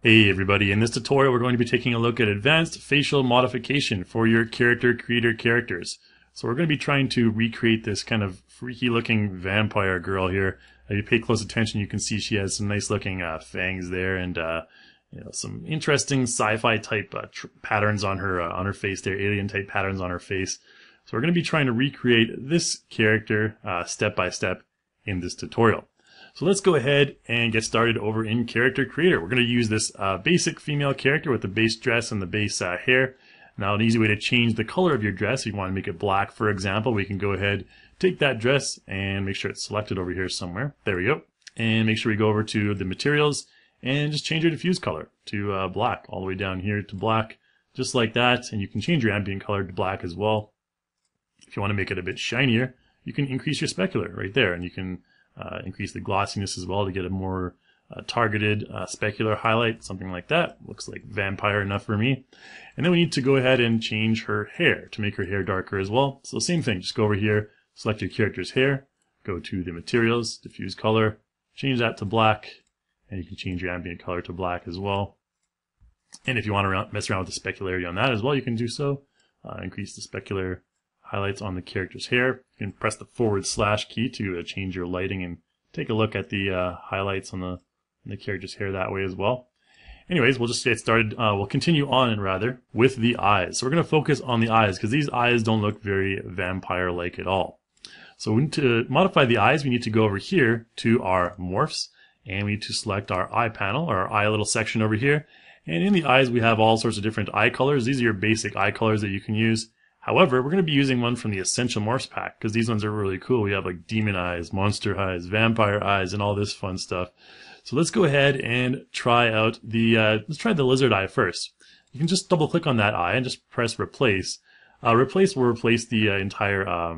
Hey everybody, in this tutorial we're going to be taking a look at advanced facial modification for your character creator characters. So we're going to be trying to recreate this kind of freaky looking vampire girl here. If you pay close attention you can see she has some nice looking fangs there and some interesting sci-fi type patterns on her face there, alien type patterns on her face. So we're going to be trying to recreate this character step by step in this tutorial. So let's go ahead and get started over in Character Creator. We're going to use this basic female character with the base dress and the base hair. Now an easy way to change the color of your dress, if you want to make it black for example, we can go ahead, take that dress and make sure it's selected over here somewhere. There we go. And make sure we go over to the materials and just change your diffuse color to black, all the way down here to black, just like that. And you can change your ambient color to black as well. If you want to make it a bit shinier, you can increase your specular right there, and you can increase the glossiness as well to get a more targeted specular highlight, something like that. Looks like vampire enough for me. And then we need to go ahead and change her hair to make her hair darker as well. So same thing, just go over here, select your character's hair, go to the materials, diffuse color, change that to black, and you can change your ambient color to black as well. And if you want to mess around with the specularity on that as well, you can do so. Increase the specular highlights on the character's hair. You can press the / key to change your lighting and take a look at the highlights on the character's hair that way as well. Anyways, we'll just get started. We'll continue on rather with the eyes. So we're going to focus on the eyes because these eyes don't look very vampire-like at all. So we need to modify the eyes. We need to go over here to our morphs and we need to select our eye panel, or our eye little section over here. And in the eyes we have all sorts of different eye colors. These are your basic eye colors that you can use. However, we're going to be using one from the Essential Morphs pack because these ones are really cool. We have like demon eyes, monster eyes, vampire eyes, and all this fun stuff. So let's go ahead and try out let's try the lizard eye first. You can just double click on that eye and just press replace. Replace will replace the entire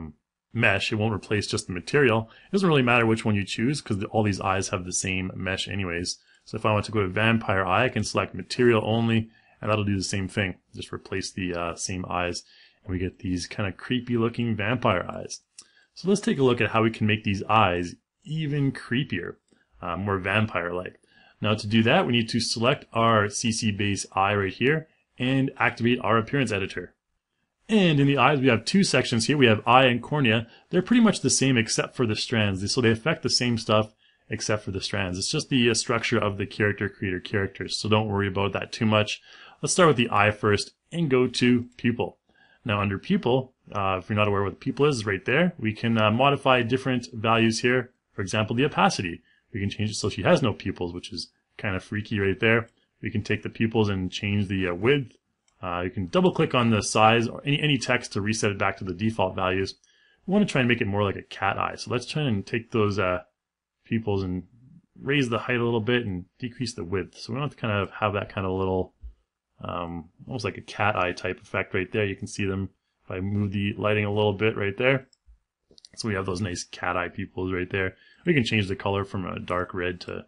mesh. It won't replace just the material. It doesn't really matter which one you choose because all these eyes have the same mesh anyways. So if I want to go to vampire eye, I can select material only, and that'll do the same thing. Just replace the same eyes. And we get these kind of creepy looking vampire eyes. So let's take a look at how we can make these eyes even creepier, more vampire-like. Now to do that, we need to select our CC base eye right here and activate our appearance editor. And in the eyes, we have two sections here. We have eye and cornea. They're pretty much the same except for the strands. So they affect the same stuff except for the strands. It's just the structure of the character creator characters. So don't worry about that too much. Let's start with the eye first and go to pupil. Now under pupil, if you're not aware what pupil is, right there, we can modify different values here. For example, the opacity. We can change it so she has no pupils, which is kind of freaky right there. We can take the pupils and change the width. You can double click on the size or any text to reset it back to the default values. We want to try and make it more like a cat eye. So let's try and take those pupils and raise the height a little bit and decrease the width. So we want to kind of have that kind of little almost like a cat eye type effect right there. You can see them if I move the lighting a little bit right there. So we have those nice cat eye pupils right there. We can change the color from a dark red to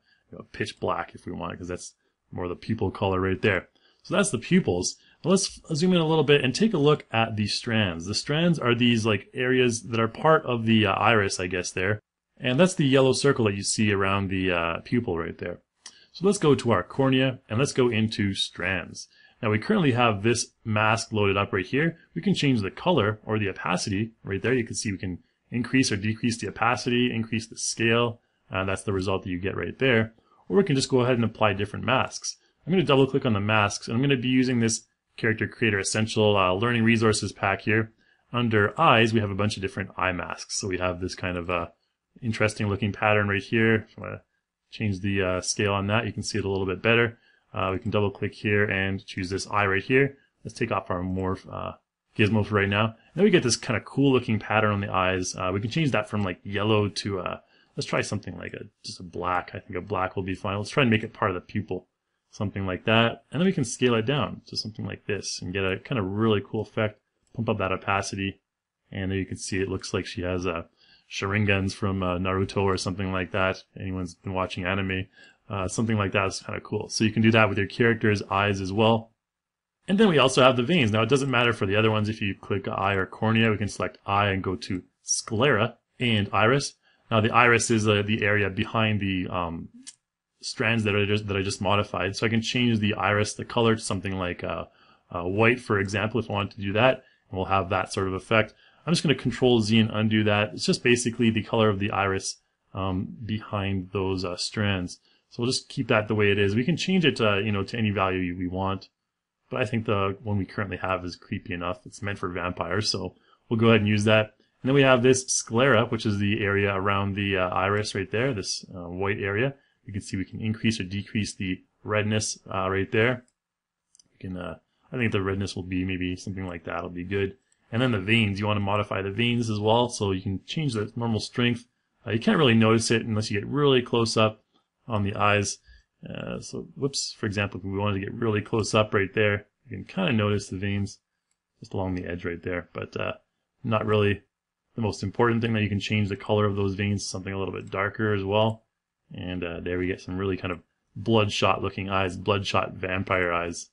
pitch black if we want, because that's more the pupil color right there. So that's the pupils. Now let's zoom in a little bit and take a look at the strands. The strands are these like areas that are part of the iris, I guess there. And that's the yellow circle that you see around the pupil right there. So let's go to our cornea and let's go into strands. Now we currently have this mask loaded up right here. We can change the color or the opacity right there. You can see we can increase or decrease the opacity, increase the scale. That's the result that you get right there. Or we can just go ahead and apply different masks. I'm going to double click on the masks and I'm going to be using this Character Creator Essential Learning Resources pack here. Under eyes we have a bunch of different eye masks. So we have this kind of interesting looking pattern right here. If I want to change the scale on that, you can see it a little bit better. We can double click here and choose this eye right here. Let's take off our morph gizmo for right now. And then we get this kind of cool looking pattern on the eyes. We can change that from like yellow to let's try something like just a black. I think a black will be fine. Let's try and make it part of the pupil, something like that. And then we can scale it down to something like this and get a kind of really cool effect. Pump up that opacity, and there you can see it looks like she has Sharingans from Naruto or something like that. Anyone's been watching anime. Something like that is kind of cool. So you can do that with your character's eyes as well. And then we also have the veins. Now it doesn't matter for the other ones. If you click eye or cornea, we can select eye and go to sclera and iris. Now the iris is the area behind the strands that I just modified. So I can change the iris, the color, to something like white, for example, if I want to do that, and we'll have that sort of effect. I'm just going to Control Z and undo that. It's just basically the color of the iris behind those strands. So we'll just keep that the way it is. We can change it to, to any value we want, but I think the one we currently have is creepy enough. It's meant for vampires, so we'll go ahead and use that. And then we have this sclera, which is the area around the iris right there, this white area. You can see we can increase or decrease the redness right there. We can, I think the redness will be maybe something like that. It'll be good. And then the veins, you want to modify the veins as well, so you can change the normal strength. You can't really notice it unless you get really close up on the eyes. So, whoops, for example, if we wanted to get really close up right there, you can kind of notice the veins just along the edge right there, but not really the most important thing. That you can change the color of those veins to something a little bit darker as well. And there we get some really kind of bloodshot looking eyes, bloodshot vampire eyes.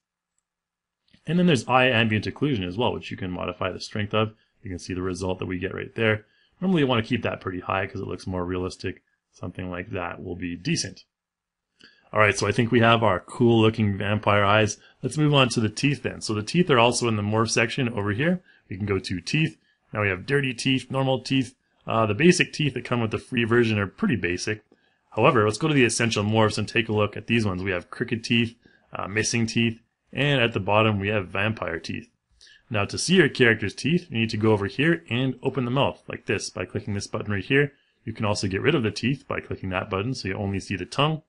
And then there's eye ambient occlusion as well, which you can modify the strength of. You can see the result that we get right there. Normally you want to keep that pretty high because it looks more realistic. Something like that will be decent. Alright, so I think we have our cool looking vampire eyes. Let's move on to the teeth then. So the teeth are also in the morph section over here. We can go to teeth. Now we have dirty teeth, normal teeth. The basic teeth that come with the free version are pretty basic. However, let's go to the essential morphs and take a look at these ones. We have crooked teeth, missing teeth, and at the bottom we have vampire teeth. Now to see your character's teeth, you need to go over here and open the mouth like this by clicking this button right here. You can also get rid of the teeth by clicking that button so you only see the tongue.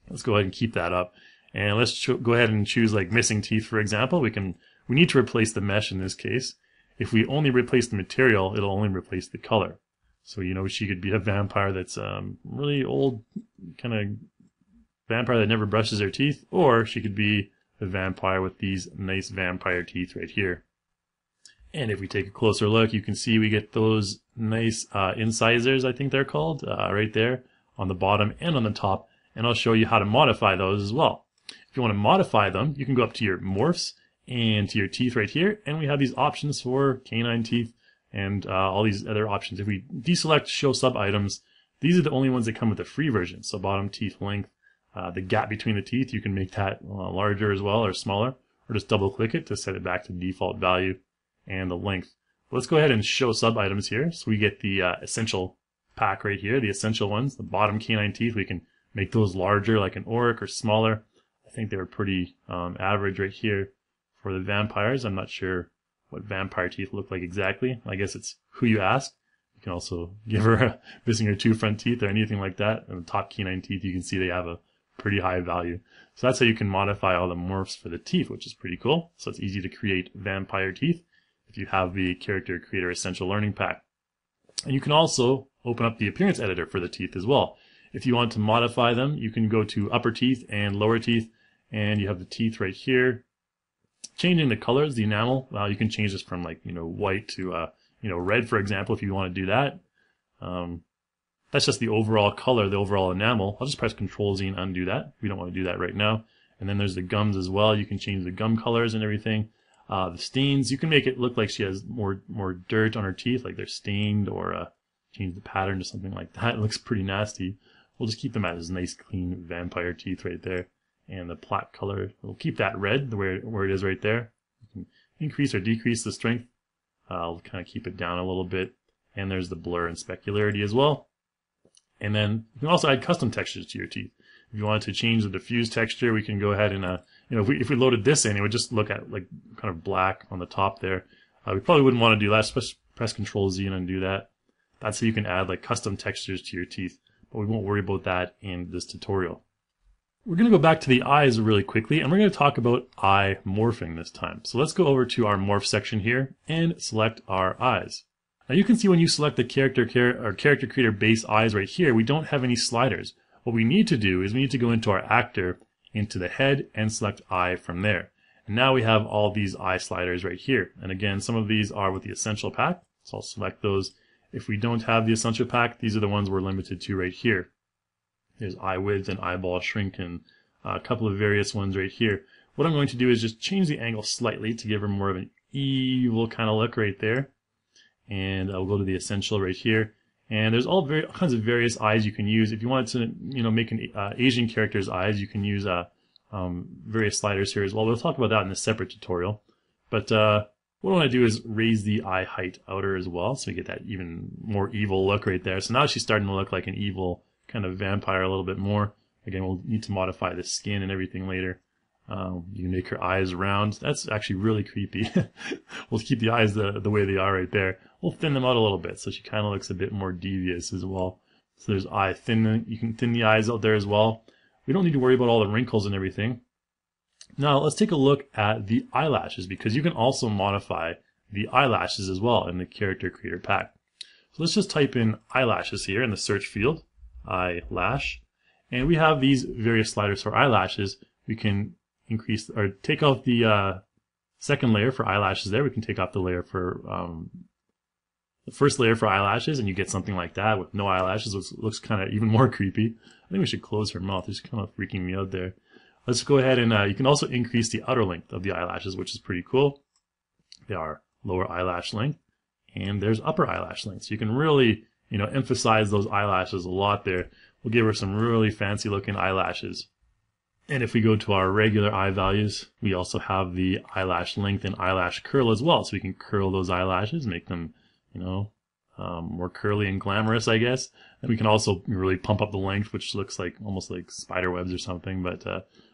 Let's go ahead and keep that up. And let's go ahead and choose like missing teeth, for example. We need to replace the mesh in this case. If we only replace the material, it'll only replace the color. So, she could be a vampire that's really old, kind of vampire that never brushes their teeth, or she could be a vampire with these nice vampire teeth right here. And if we take a closer look, you can see we get those nice incisors, I think they're called, right there on the bottom and on the top. And I'll show you how to modify those as well. If you want to modify them, you can go up to your morphs and to your teeth right here, and we have these options for canine teeth and all these other options. If we deselect show sub items, these are the only ones that come with the free version. So bottom teeth length, the gap between the teeth, you can make that larger as well or smaller, or just double click it to set it back to default value, and the length. Let's go ahead and show sub items here. So we get the essential pack right here, the essential ones, the bottom canine teeth. We can make those larger like an auric or smaller. I think they were pretty average right here for the vampires. I'm not sure what vampire teeth look like exactly. I guess it's who you ask. You can also give her missing her two front teeth or anything like that. And the top canine teeth, you can see they have a pretty high value. So that's how you can modify all the morphs for the teeth, which is pretty cool. So it's easy to create vampire teeth if you have the Character Creator Essential Learning Pack. And you can also open up the appearance editor for the teeth as well. If you want to modify them, you can go to upper teeth and lower teeth, and you have the teeth right here. Changing the colors, the enamel, you can change this from like, white to, red, for example, if you want to do that. That's just the overall color, the overall enamel. I'll just press Control Z and undo that. We don't want to do that right now. And then there's the gums as well. You can change the gum colors and everything. The stains, you can make it look like she has more dirt on her teeth, like they're stained, or change the pattern to something like that. It looks pretty nasty. We'll just keep them as nice, clean vampire teeth right there. And the plaque color, we'll keep that red where it is right there. You can increase or decrease the strength. I'll kind of keep it down a little bit. And there's the blur and specularity as well. And then you can also add custom textures to your teeth. If you want to change the diffuse texture, we can go ahead and, if we loaded this in, it would just look at like kind of black on the top there. We probably wouldn't want to do that. Just press Control Z and undo that. That's how you can add like custom textures to your teeth. But we won't worry about that in this tutorial. We're going to go back to the eyes really quickly, and we're going to talk about eye morphing this time. So let's go over to our morph section here and select our eyes. Now you can see when you select the Character Creator base eyes right here, we don't have any sliders. What we need to do is we need to go into our actor, into the head, and select eye from there. And now we have all these eye sliders right here. And again, some of these are with the essential pack, so I'll select those. If we don't have the essential pack, these are the ones we're limited to right here. There's eye width and eyeball shrink and a couple of various ones right here. What I'm going to do is just change the angle slightly to give her more of an evil kind of look right there. And I'll go to the essential right here. And there's all kinds of various eyes you can use. If you wanted to, make an Asian character's eyes, you can use various sliders here as well. We'll talk about that in a separate tutorial. But what I want to do is raise the eye height outer as well, so we get that even more evil look right there. So now she's starting to look like an evil kind of vampire a little bit more. Again, we'll need to modify the skin and everything later. You can make her eyes round. That's actually really creepy. We'll keep the eyes the way they are right there. We'll thin them out a little bit so she kind of looks a bit more devious as well. So there's eye thin. You can thin the eyes out there as well. We don't need to worry about all the wrinkles and everything. Now let's take a look at the eyelashes, because you can also modify the eyelashes as well in the Character Creator Pack. So let's just type in eyelashes here in the search field, eyelash, and we have these various sliders for eyelashes. We can increase or take off the second layer for eyelashes there. We can take off the layer for the first layer for eyelashes, and you get something like that with no eyelashes, which looks kind of even more creepy. I think we should close her mouth. It's kind of freaking me out there. Let's go ahead and you can also increase the outer length of the eyelashes, which is pretty cool. They are lower eyelash length, and there's upper eyelash length. So you can really, emphasize those eyelashes a lot there. We'll give her some really fancy looking eyelashes. And if we go to our regular eye values, we also have the eyelash length and eyelash curl as well. So we can curl those eyelashes, make them, more curly and glamorous, I guess. And we can also really pump up the length, which looks like almost like spider webs or something, but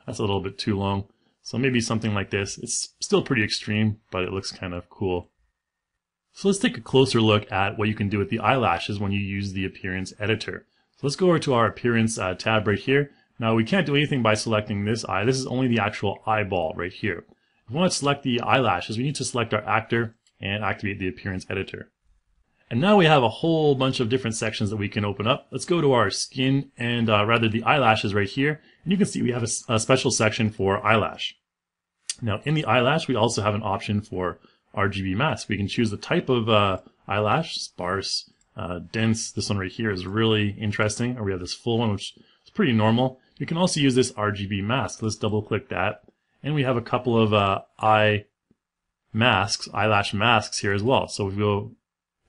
that's a little bit too long. So maybe something like this. It's still pretty extreme, but it looks kind of cool. So let's take a closer look at what you can do with the eyelashes when you use the Appearance Editor. So let's go over to our Appearance tab right here. Now we can't do anything by selecting this eye. This is only the actual eyeball right here. If we want to select the eyelashes, we need to select our actor and activate the Appearance Editor. And now we have a whole bunch of different sections that we can open up. Let's go to our skin and rather the eyelashes right here. And you can see we have a special section for eyelash. Now in the eyelash, we also have an option for RGB mask. We can choose the type of eyelash, sparse, dense. This one right here is really interesting. Or we have this full one, which is pretty normal. You can also use this RGB mask. Let's double click that. And we have a couple of eyelash masks here as well. So if we go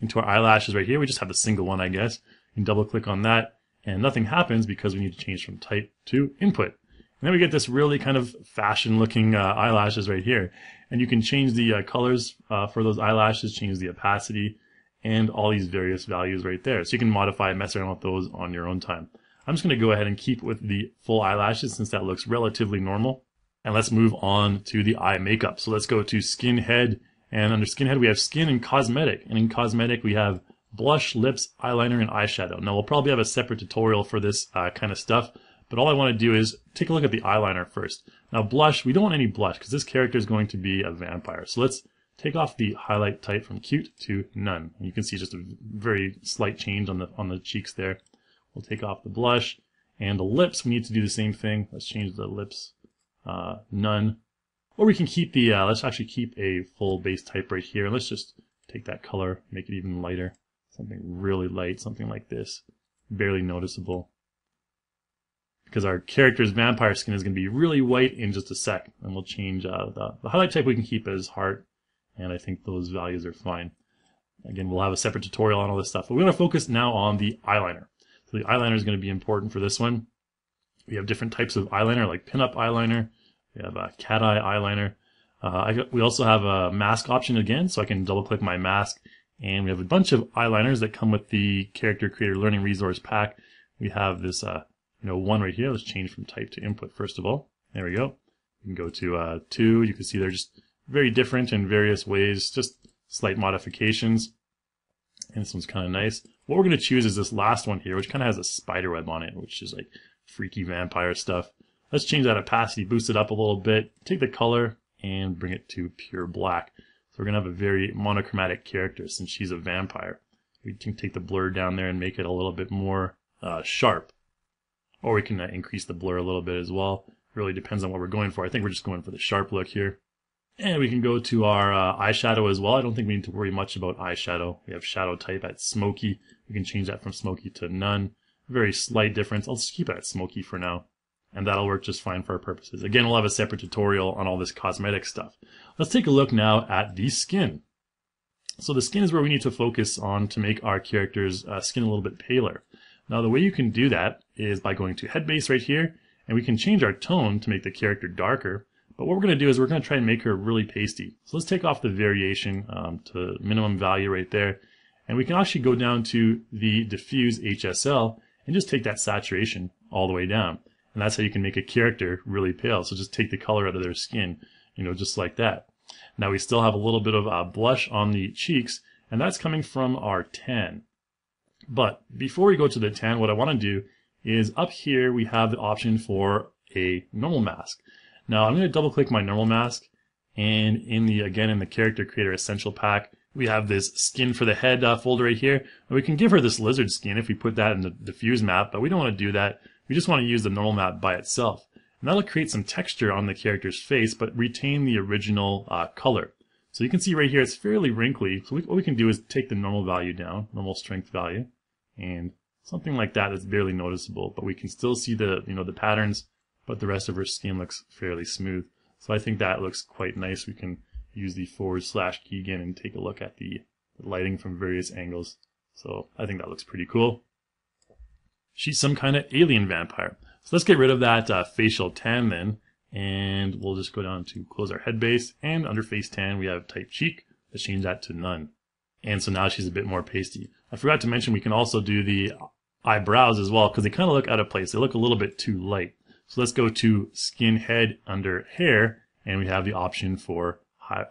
into our eyelashes right here, we just have the single one, I guess. You can double click on that and nothing happens because we need to change from type to input. And then we get this really kind of fashion looking eyelashes right here. And you can change the colors for those eyelashes, change the opacity, and all these various values right there. So you can modify and mess around with those on your own time. I'm just going to go ahead and keep with the full eyelashes since that looks relatively normal. And let's move on to the eye makeup. So let's go to Skin, Head, and under Skin, Head we have Skin and Cosmetic. And in Cosmetic we have blush, lips, eyeliner, and eyeshadow. Now we'll probably have a separate tutorial for this kind of stuff, but all I want to do is take a look at the eyeliner first. Now blush, we don't want any blush because this character is going to be a vampire. So let's take off the highlight type from cute to none. And you can see just a very slight change on the cheeks there. We'll take off the blush, and the lips, we need to do the same thing. Let's change the lips, none. Or we can keep the, let's actually keep a full base type right here. Let's just take that color, make it even lighter. Something really light, something like this. Barely noticeable. Because our character's vampire skin is going to be really white in just a sec. And we'll change the highlight type we can keep as heart. And I think those values are fine. Again, we'll have a separate tutorial on all this stuff. But we're going to focus now on the eyeliner. So the eyeliner is going to be important for this one. We have different types of eyeliner, like pinup eyeliner. We have a cat eye eyeliner. We also have a mask option again, so I can double click my mask. And we have a bunch of eyeliners that come with the Character Creator Learning Resource Pack. We have this one right here. Let's change from type to input first of all. There we go. You can go to 2. You can see they're just very different in various ways, just slight modifications. And this one's kind of nice. What we're going to choose is this last one here, which kind of has a spider web on it, which is like freaky vampire stuff. Let's change that opacity, boost it up a little bit, take the color, and bring it to pure black. So we're going to have a very monochromatic character since she's a vampire. We can take the blur down there and make it a little bit more sharp. Or we can increase the blur a little bit as well. It really depends on what we're going for. I think we're just going for the sharp look here. And we can go to our eyeshadow as well. I don't think we need to worry much about eyeshadow. We have shadow type at smoky. We can change that from smoky to none. Very slight difference. I'll just keep it at smoky for now. And that'll work just fine for our purposes. Again, we'll have a separate tutorial on all this cosmetic stuff. Let's take a look now at the skin. So the skin is where we need to focus on to make our character's skin a little bit paler. Now the way you can do that is by going to head base right here, and we can change our tone to make the character darker. But what we're going to do is we're going to try and make her really pasty. So let's take off the variation to minimum value right there. And we can actually go down to the diffuse HSL and just take that saturation all the way down. And that's how you can make a character really pale. So just take the color out of their skin, just like that. Now we still have a little bit of blush on the cheeks, and that's coming from our tan. But before we go to the tan, what I want to do is up here we have the option for a normal mask. Now I'm going to double click my normal mask, and in the character creator essential pack, we have this skin for the head folder right here, and we can give her this lizard skin if we put that in the diffuse map, but we don't want to do that. We just want to use the normal map by itself. And that'll create some texture on the character's face, but retain the original color. So you can see right here it's fairly wrinkly. So what we can do is take the normal value down, normal strength value, and something like that is barely noticeable, but we can still see the the patterns, but the rest of her skin looks fairly smooth. So I think that looks quite nice. We can use the / key again and take a look at the lighting from various angles. So I think that looks pretty cool. She's some kind of alien vampire. So let's get rid of that facial tan then, and we'll just go down to close our head base, and under face tan we have type cheek. Let's change that to none. And so now she's a bit more pasty. I forgot to mention we can also do the eyebrows as well, because they kind of look out of place. They look a little bit too light. So let's go to skin head under hair, and we have the option for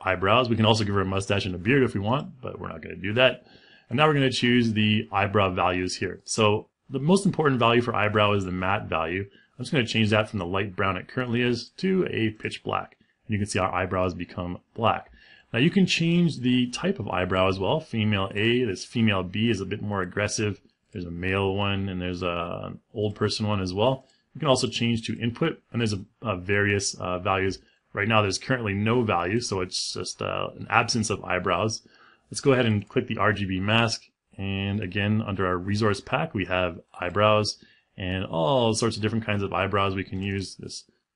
eyebrows. We can also give her a mustache and a beard if we want, but we're not going to do that. And now we're going to choose the eyebrow values here. So the most important value for eyebrow is the matte value. I'm just going to change that from the light brown it currently is to a pitch black. And you can see our eyebrows become black. Now you can change the type of eyebrow as well. Female A, this female B is a bit more aggressive. There's a male one, and there's an old person one as well. You can also change to input, and there's various values. Right now there's currently no value, so it's just an absence of eyebrows. Let's go ahead and click the RGB mask, and again under our resource pack we have eyebrows and all sorts of different kinds of eyebrows we can use.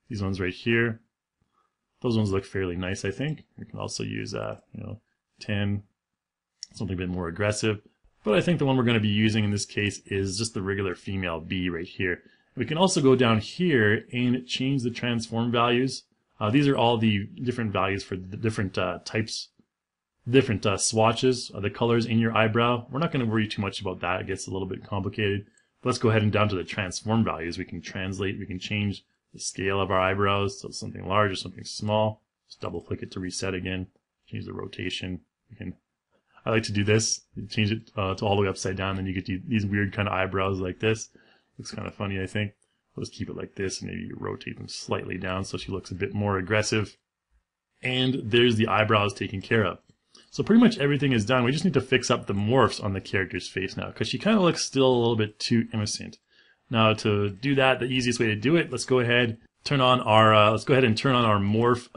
These ones right here, those ones look fairly nice, I think. We can also use 10, something a bit more aggressive, but I think the one we're going to be using in this case is just the regular female B right here. We can also go down here and change the transform values. These are all the different values for the different types, different swatches of the colors in your eyebrow. We're not going to worry too much about that. It gets a little bit complicated. But let's go ahead and down to the transform values. We can translate, we can change the scale of our eyebrows, so something large or something small. Just double click it to reset again. Change the rotation. I like to do this. Change it to all the way upside down, then you get these weird kind of eyebrows like this. Looks kind of funny, I think. Let's keep it like this, and maybe rotate them slightly down so she looks a bit more aggressive. And there's the eyebrows taken care of. So pretty much everything is done. We just need to fix up the morphs on the character's face now, because she kind of looks still a little bit too innocent. Now to do that, the easiest way to do it, let's go ahead and turn on our morph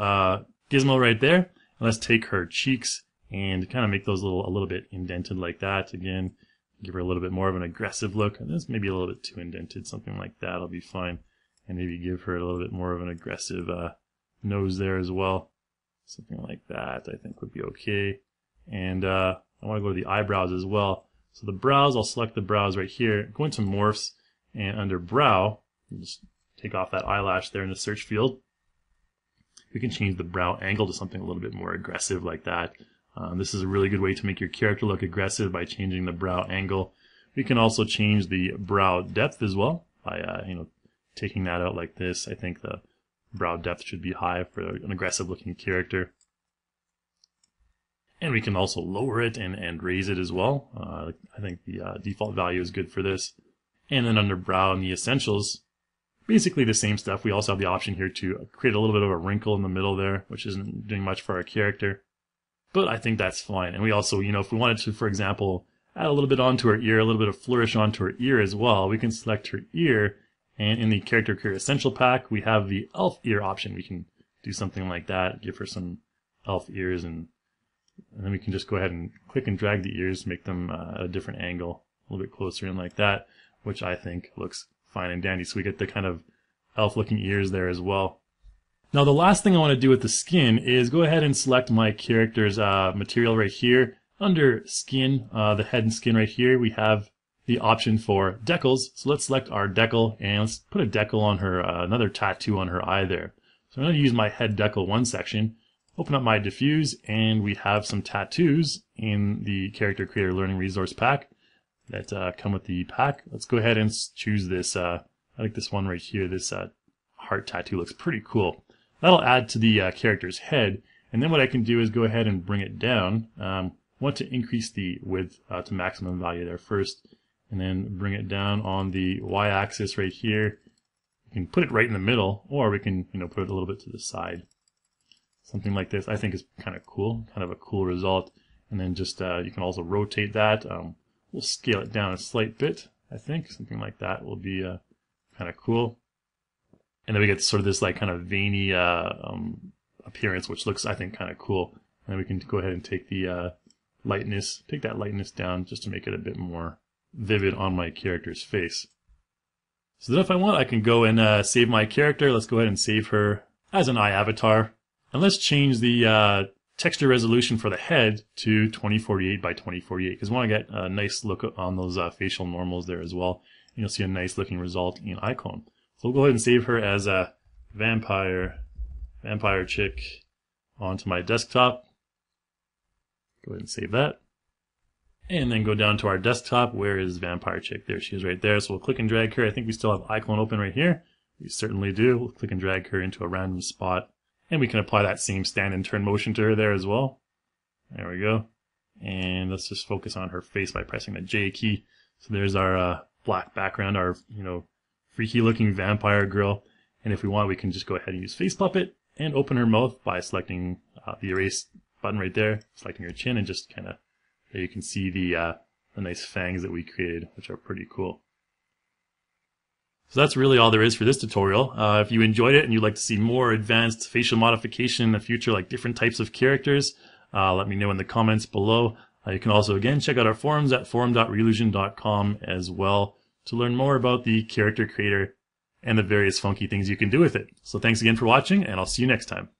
gizmo right there, and let's take her cheeks and kind of make those a little bit indented like that. Again, give her a little bit more of an aggressive look. And this may be a little bit too indented, something like that will be fine. And maybe give her a little bit more of an aggressive nose there as well. Something like that I think would be okay. And I want to go to the eyebrows as well. So the brows, I'll select the brows right here, go into morphs, and under brow, just take off that eyelash there in the search field. We can change the brow angle to something a little bit more aggressive like that. This is a really good way to make your character look aggressive by changing the brow angle. We can also change the brow depth as well by taking that out like this. I think the brow depth should be high for an aggressive looking character. And we can also lower it and raise it as well. I think the default value is good for this. And then under brow and the essentials, basically the same stuff. We also have the option here to create a little bit of a wrinkle in the middle there, which isn't doing much for our character. But I think that's fine. And we also, if we wanted to, for example, add a little bit onto her ear, a little bit of flourish onto her ear as well, we can select her ear. And in the Character Creator Essential Pack, we have the elf ear option. We can do something like that, give her some elf ears, and then we can just go ahead and click and drag the ears, make them at a different angle, a little bit closer in like that, which I think looks fine and dandy. So we get the kind of elf-looking ears there as well. Now the last thing I want to do with the skin is go ahead and select my character's material right here. Under skin, the head and skin right here, we have the option for decals. So let's select our decal and let's put a decal on her, another tattoo on her eye there. So I'm going to use my head decal 1 section, open up my diffuse, and we have some tattoos in the Character Creator Learning Resource Pack that come with the pack. Let's go ahead and choose this. I like this one right here. This heart tattoo looks pretty cool. That'll add to the character's head. And then what I can do is go ahead and bring it down. Want to increase the width to maximum value there first, and then bring it down on the y-axis right here. We can put it right in the middle, or we can put it a little bit to the side. Something like this I think is kind of cool, kind of a cool result. And then just you can also rotate that. We'll scale it down a slight bit. I think something like that will be kind of cool. And then we get sort of this like kind of veiny appearance, which looks, I think, kind of cool. And then we can go ahead and take the lightness, take that lightness down just to make it a bit more vivid on my character's face. So then if I want, I can go and save my character. Let's go ahead and save her as an eye avatar. And let's change the texture resolution for the head to 2048 by 2048 because we want to get a nice look on those facial normals there as well. And you'll see a nice looking result in iClone. So we'll go ahead and save her as a vampire chick onto my desktop. Go ahead and save that. And then go down to our desktop. Where is vampire chick? There she is right there. So we'll click and drag her. I think we still have iClone open right here. We certainly do. We'll click and drag her into a random spot. And we can apply that same stand and turn motion to her there as well. There we go. And let's just focus on her face by pressing the J key. So there's our black background, our freaky looking vampire girl. And if we want, we can just go ahead and use Face Puppet and open her mouth by selecting the erase button right there, selecting her chin, and just kind of there you can see the nice fangs that we created, which are pretty cool. So that's really all there is for this tutorial. If you enjoyed it and you'd like to see more advanced facial modification in the future, like different types of characters, let me know in the comments below. You can also, again, check out our forums at forum.reallusion.com as well to learn more about the Character Creator and the various funky things you can do with it. So thanks again for watching, and I'll see you next time.